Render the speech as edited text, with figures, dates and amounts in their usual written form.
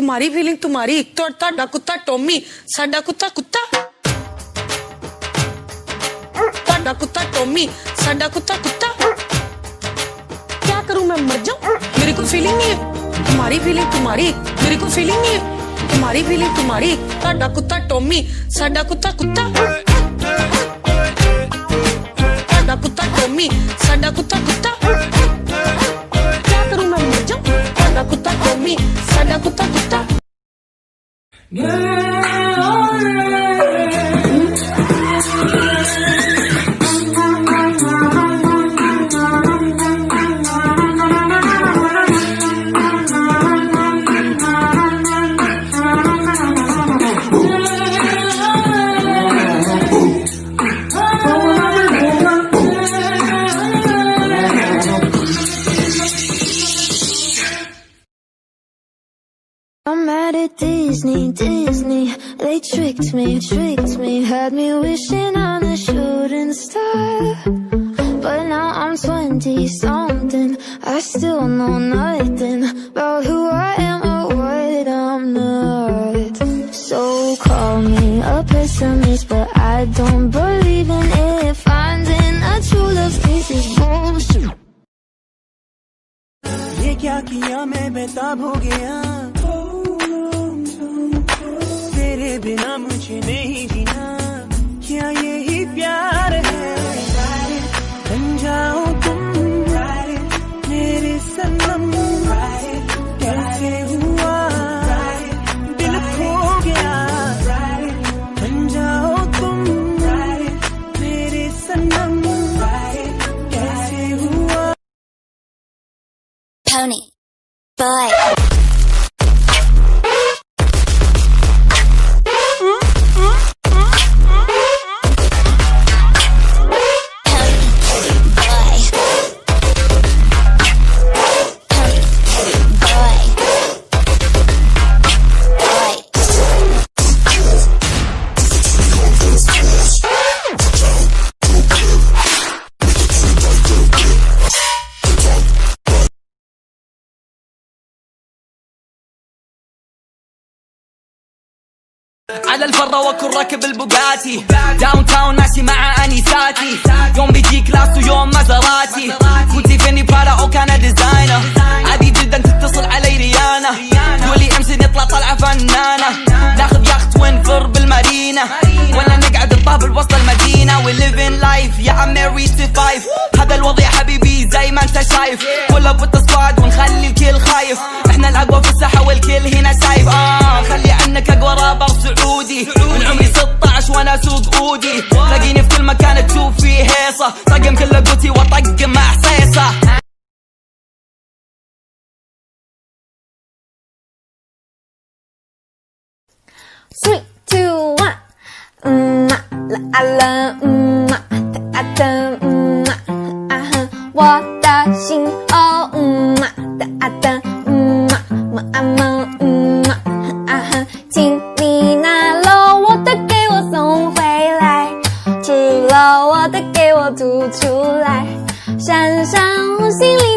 तुम्हारी फीलिंग तुम्हारी ਤੁਹਾਡਾ ਕੁੱਤਾ ਟੋਮੀ ਸਾਡਾ ਕੁੱਤਾ ਕੁੱਤਾ ਤੁਹਾਡਾ ਕੁੱਤਾ ਟੋਮੀ ਸਾਡਾ ਕੁੱਤਾ ਕੁੱਤਾ क्या करूं मैं मर जाऊं मेरी कोई फीलिंग नहीं है तुम्हारी फीलिंग तुम्हारी मेरी कोई फीलिंग नहीं है तुम्हारी फीलिंग तुम्हारी ਤੁਹਾਡਾ ਕੁੱਤਾ ਟੋਮੀ ਸਾਡਾ ਕੁੱਤਾ ਕੁੱਤਾ ਤੁਹਾਡਾ ਕੁੱਤਾ ਟੋਮੀ ਸਾਡਾ ਕੁੱਤਾ ਕੁੱਤਾ क्या करूं मैं मर जाऊं ਤੁਹਾਡਾ ਕੁੱਤਾ ਟੋਮੀ ਸਾਡਾ ਕੁੱਤਾ ਕੁੱਤਾ I'm mad at Disney, they tricked me, had me wishing on a shooting star. But now I'm 20-something, I still know nothing about who I am or what I'm not. So call me a pessimist, but I don't believe in it. Finding a true love, this is bullshit. ये क्या किया मैं बेताब हो गया तेरे बिना मुझे नहीं जीना क्या यही प्यार है बन जाओ तुम मेरे सनम कैसे हुआ दिल खो गया बन जाओ तुम मेरे सनम कैसे हुआ Pony boy. على الفرة واكون راكب البوغاتي داون تاون ناسي مع انيساتي يوم بيجي كلاس ويوم مازراتي كنتي فيني برادا او كان ديزاينر عادي جدا تتصل علي ريانا تقولي امسي نطلع طلعة فنانة ناخذ يخت ونفر بالمارينا ولا نقعد الطابل وسط المدينة we live in life yeah I'm married to 5 هذا الوضع حبيبي زي ما انت شايف pull up with the squad ونخلي الكل خايف احنا الاقوى في الساحة والكل هنا سايف خلي عنك اقوى رابر سعودي من عمري 16 وانا اسوق اودي تلاقيني في كل مكان تشوف فيه هيصة طقم كل قوتي واطقم مع حصيصة 3, 2, 1，啦啦，哒哒，我的心哦，哒哒，请你拿了我的给我送回来，吃了我的给我吐出来，山上心里。